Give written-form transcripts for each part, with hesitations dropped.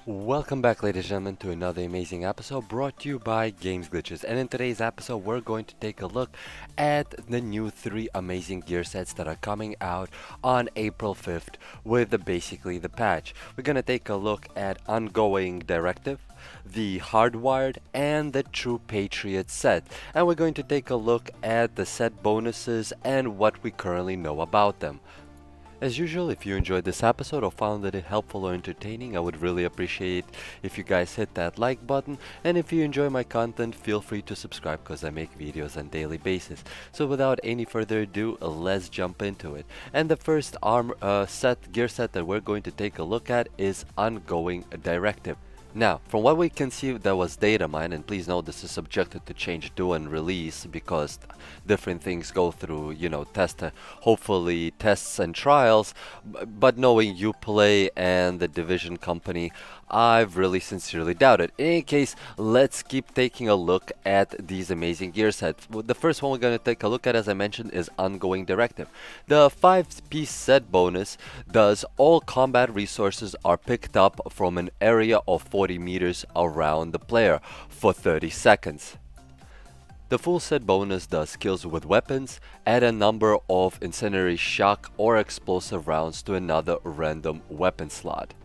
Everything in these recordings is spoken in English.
Welcome back, ladies and gentlemen, to another amazing episode brought to you by GamesGlitches. And in today's episode, we're going to take a look at the new three amazing gear sets that are coming out on April 5th with basically the patch. We're going to take a look at ongoing Directive, the Hardwired, and the True Patriot set. And we're going to take a look at the set bonuses and what we currently know about them. As usual, if you enjoyed this episode or found it helpful or entertaining, I would really appreciate if you guys hit that like button. And if you enjoy my content, feel free to subscribe because I make videos on a daily basis. So without any further ado, let's jump into it. And the first gear set that we're going to take a look at is Ongoing Directive. Now, from what we can see, there was data mined, and please note this is subjected to change during release because different things go through, hopefully tests and trials. But knowing Uplay and the Division company, I've really sincerely doubted. In any case, let's keep taking a look at these amazing gear sets. The first one we're going to take a look at, as I mentioned, is Ongoing Directive. The 5-piece set bonus does all combat resources are picked up from an area of 40 meters around the player for 30 seconds. The full set bonus does kills with weapons, add a number of incendiary shock or explosive rounds to another random weapon slot.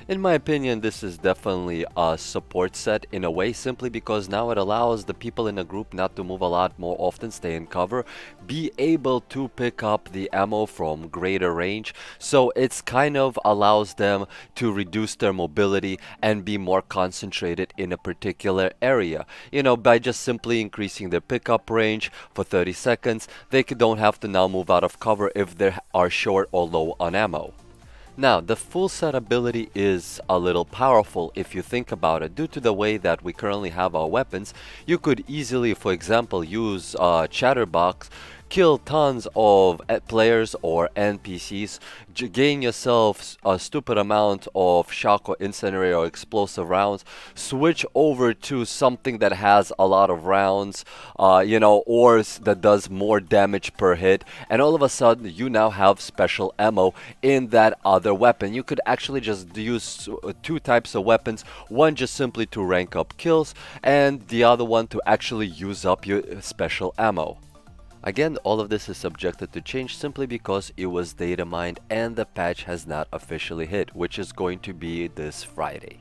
In my opinion, this is definitely a support set in a way, simply because now it allows the people in a group not to move a lot more often, stay in cover, be able to pick up the ammo from greater range. So it's kind of allows them to reduce their mobility and be more concentrated in a particular area. By just simply increasing their pickup range for 30 seconds, they don't have to now move out of cover if they are short or low on ammo. Now, the full set ability is a little powerful if you think about it. Due to the way that we currently have our weapons, you could easily, for example, use Chatterbox, kill tons of players or NPCs, gain yourself a stupid amount of shock or incendiary or explosive rounds, switch over to something that has a lot of rounds, or that does more damage per hit, and all of a sudden you now have special ammo in that other weapon. You could actually just use two types of weapons, one just simply to rank up kills, and the other one to actually use up your special ammo. Again, all of this is subjected to change simply because it was data mined and the patch has not officially hit, which is going to be this Friday.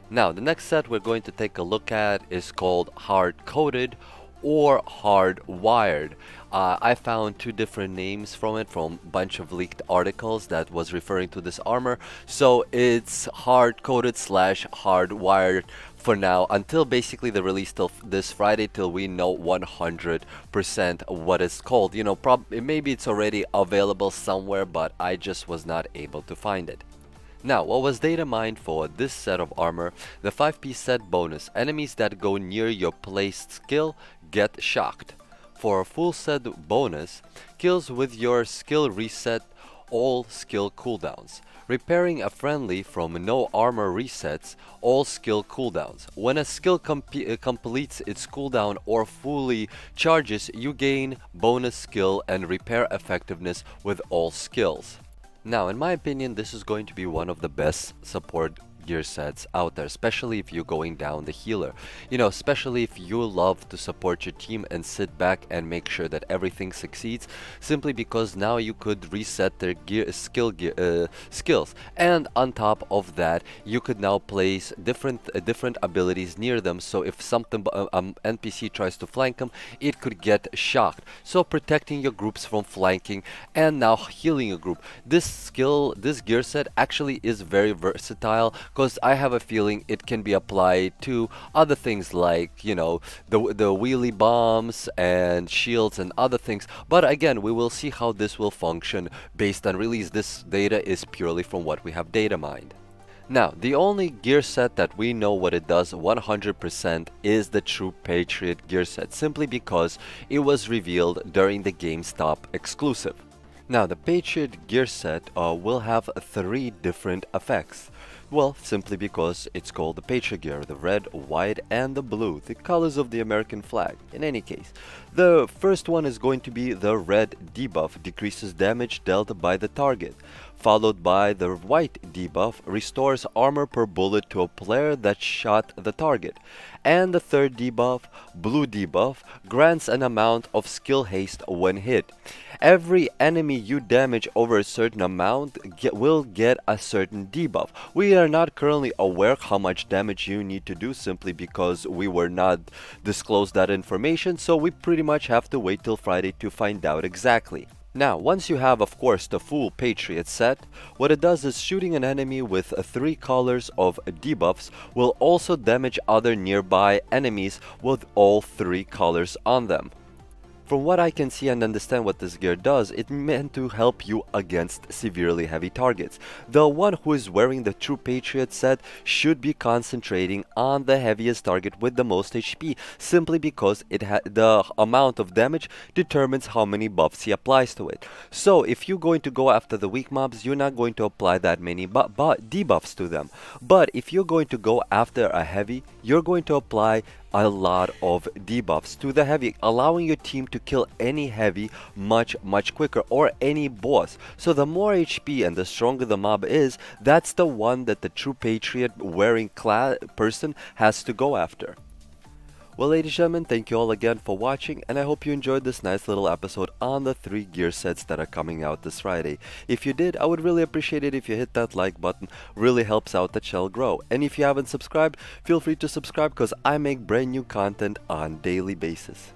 Now, the next set we're going to take a look at is called Hard-Coded or Hardwired. I found two different names from it from a bunch of leaked articles that was referring to this armor. So it's hard-coded / hardwired for now, until basically the release till this Friday, till we know 100% what it's called. Maybe it's already available somewhere, but I just was not able to find it. Now, what was data mined for this set of armor? The 5-piece set bonus. Enemies that go near your placed skill get shocked. For a full set bonus, kills with your skill reset all skill cooldowns. Repairing a friendly from no armor resets all skill cooldowns. When a skill completes its cooldown or fully charges, you gain bonus skill and repair effectiveness with all skills. Now, in my opinion, this is going to be one of the best support gear sets out there, especially if you're going down the healer. Especially if you love to support your team and sit back and make sure that everything succeeds, simply because now you could reset their skills, and on top of that, you could now place different abilities near them. So if something NPC tries to flank them, it could get shocked. So protecting your groups from flanking and now healing a group. This gear set actually is very versatile, because I have a feeling it can be applied to other things like, the wheelie bombs and shields and other things. But again, we will see how this will function based on release. This data is purely from what we have data mined. Now, the only gear set that we know what it does 100% is the True Patriot gear set, simply because it was revealed during the GameStop exclusive. Now, the Patriot gear set will have 3 different effects. Well, simply because it's called the Patriot gear, the red, white, and the blue, the colors of the American flag. In any case, the first one is going to be the red debuff, decreases damage dealt by the target. followed by the white debuff, restores armor per bullet to a player that shot the target. And the third debuff, blue debuff, grants an amount of skill haste when hit. Every enemy you damage over a certain amount will get a certain debuff. We are not currently aware how much damage you need to do simply because we were not disclosed that information, so we pretty much have to wait till Friday to find out exactly. Now, once you have, of course, the full Patriot set, what it does is shooting an enemy with 3 colors of debuffs will also damage other nearby enemies with all 3 colors on them. From what I can see and understand what this gear does, it's meant to help you against severely heavy targets. The one who is wearing the true Patriot set should be concentrating on the heaviest target with the most HP, simply because the amount of damage determines how many buffs he applies to it. So if you're going to go after the weak mobs, you're not going to apply that many debuffs to them. But if you're going to go after a heavy, you're going to apply a lot of debuffs to the heavy, allowing your team to kill any heavy much quicker, or any boss. So the more HP and the stronger the mob is, that's the one that the true Patriot wearing person has to go after. Well, ladies and gentlemen, thank you all again for watching, and I hope you enjoyed this nice little episode on the 3 gear sets that are coming out this Friday. If you did, I would really appreciate it if you hit that like button. Really helps out the channel grow. And if you haven't subscribed, feel free to subscribe because I make brand new content on a daily basis.